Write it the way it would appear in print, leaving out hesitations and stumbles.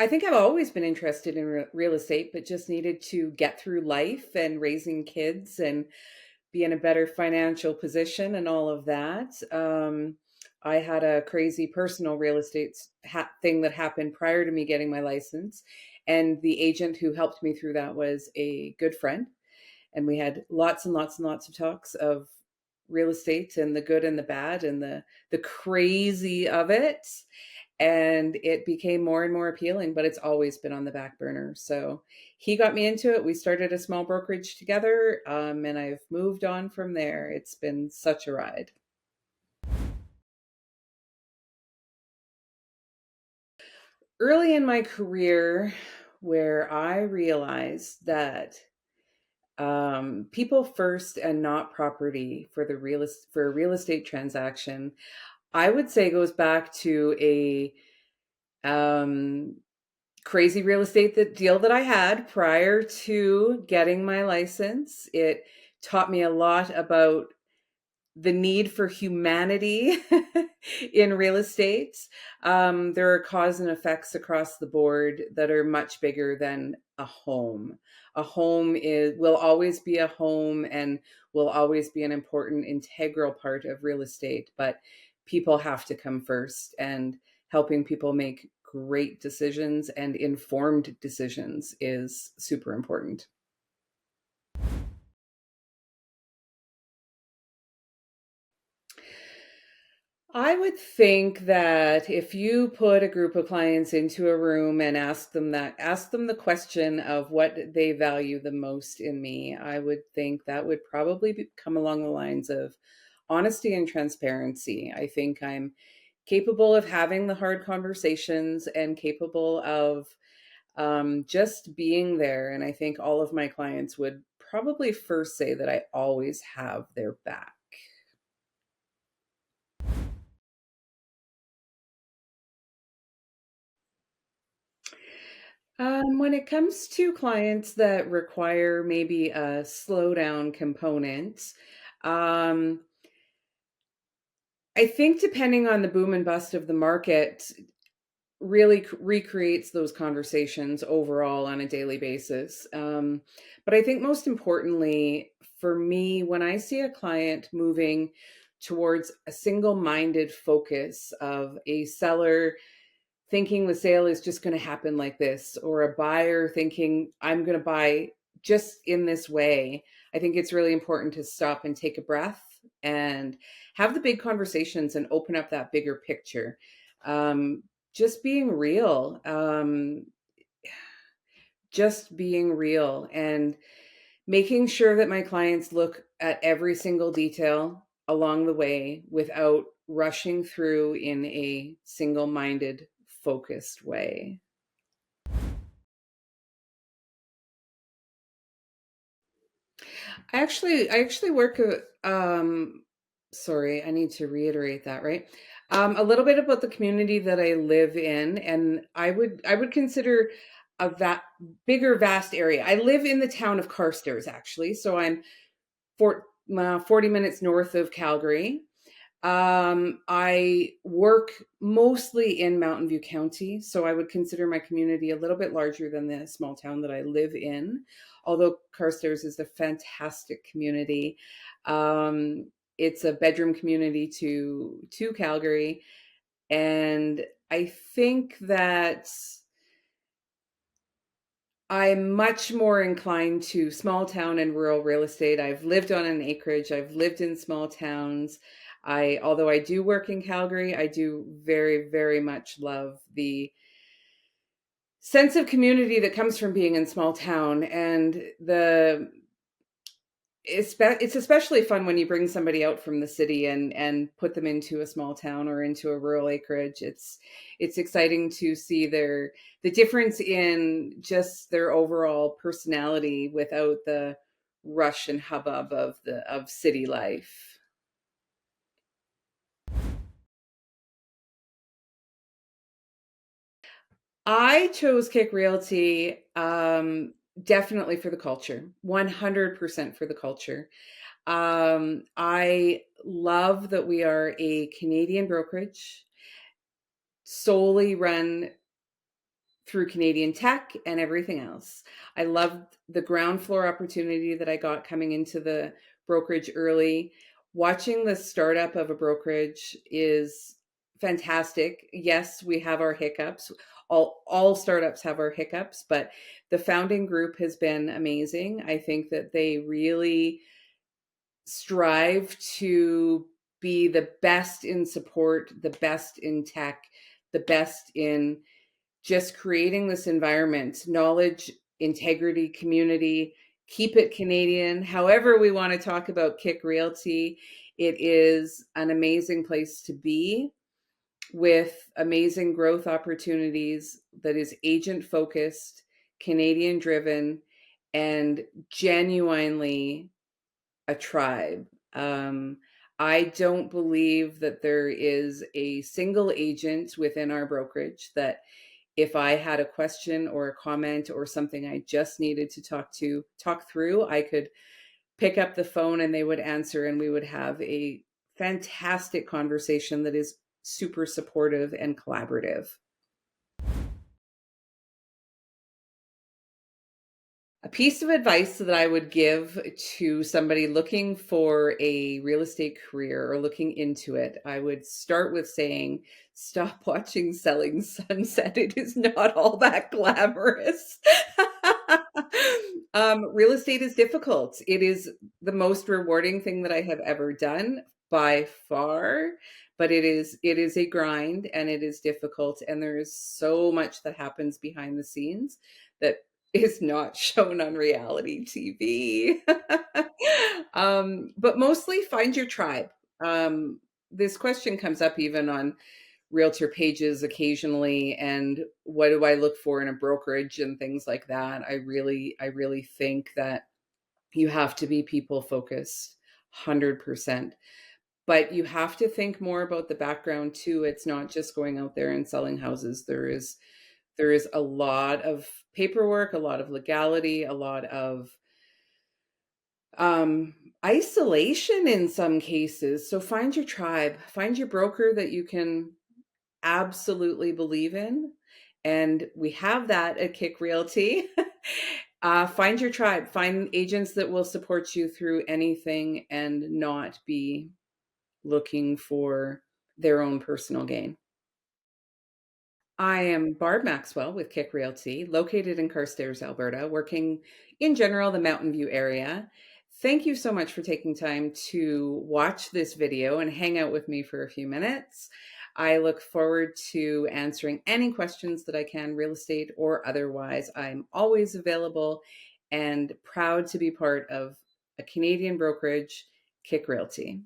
I think I've always been interested in real estate, but just needed to get through life and raising kids and be in a better financial position and all of that. I had a crazy personal real estate thing that happened prior to me getting my license. And the agent who helped me through that was a good friend. And we had lots and lots and lots of talks of real estate and the good and the bad and the crazy of it. And it became more and more appealing, but it's always been on the back burner. So he got me into it. We started a small brokerage together, and I've moved on from there. It's been such a ride. Early in my career, where I realized that people first and not property for for a real estate transaction, I would say goes back to a um, crazy real estate deal that I had prior to getting my license. It taught me a lot about the need for humanity in real estate. There are cause and effects across the board that are much bigger than a home. A home will always be a home and will always be an important integral part of real estate, but people have to come first, and helping people make great decisions and informed decisions is super important. I would think that if you put a group of clients into a room and ask them the question of what they value the most in me, I would think that would probably come along the lines of honesty and transparency. I think I'm capable of having the hard conversations and capable of just being there. And I think all of my clients would probably first say that I always have their back. When it comes to clients that require maybe a slowdown component, um, I think depending on the boom and bust of the market, really recreates those conversations overall on a daily basis. But I think most importantly, for me, when I see a client moving towards a single minded focus of a seller thinking the sale is just going to happen like this, or a buyer thinking I'm going to buy just in this way, I think it's really important to stop and take a breath and have the big conversations and open up that bigger picture. Um, just being real, just being real, and making sure that my clients look at every single detail along the way without rushing through in a single minded, focused way. I actually work sorry, I need to reiterate that, right? A little bit about the community that I live in, and I would consider a bigger vast area. I live in the town of Carstairs, actually, so I'm 40 minutes north of Calgary. I work mostly in Mountain View County, so I would consider my community a little bit larger than the small town that I live in. Although Carstairs is a fantastic community, um, it's a bedroom community to Calgary, and I think that I'm much more inclined to small town and rural real estate. I've lived on an acreage. I've lived in small towns. Although I do work in Calgary, I do very, very much love the sense of community that comes from being in small town. And it's especially fun when you bring somebody out from the city and put them into a small town or into a rural acreage. It's exciting to see the difference in just their overall personality without the rush and hubbub of city life. I chose KIC Realty definitely for the culture, 100% for the culture. I love that we are a Canadian brokerage, solely run through Canadian tech and everything else. I loved the ground floor opportunity that I got coming into the brokerage early. Watching the startup of a brokerage is fantastic. Yes, we have our hiccups. All startups have our hiccups, but the founding group has been amazing. I think that they really strive to be the best in support, the best in tech, the best in just creating this environment, knowledge, integrity, community, keep it Canadian. However, we want to talk about KIC Realty, it is an amazing place to be with amazing growth opportunities that is agent focused, Canadian driven, and genuinely a tribe. Um, I don't believe that there is a single agent within our brokerage that if I had a question or a comment or something I just needed to talk through, I could pick up the phone and they would answer and we would have a fantastic conversation that is super supportive and collaborative. A piece of advice that I would give to somebody looking for a real estate career or looking into it, I would start with saying, stop watching Selling Sunset. It is not all that glamorous. Real estate is difficult. It is the most rewarding thing that I have ever done by far, but it is a grind and it is difficult and there is so much that happens behind the scenes that is not shown on reality TV. But mostly find your tribe. This question comes up even on realtor pages occasionally, and what do I look for in a brokerage and things like that. I really think that you have to be people focused 100%. But you have to think more about the background too. It's not just going out there and selling houses. There is a lot of paperwork, a lot of legality, a lot of um, isolation in some cases. So find your tribe, find your broker that you can absolutely believe in. And we have that at KIC Realty. Find your tribe, find agents that will support you through anything and not be looking for their own personal gain. I am Barb Maxwell with KIC Realty, located in Carstairs, Alberta, working in general the Mountain View area. Thank you so much for taking time to watch this video and hang out with me for a few minutes. I look forward to answering any questions that I can, real estate or otherwise. I'm always available and proud to be part of a Canadian brokerage, KIC Realty.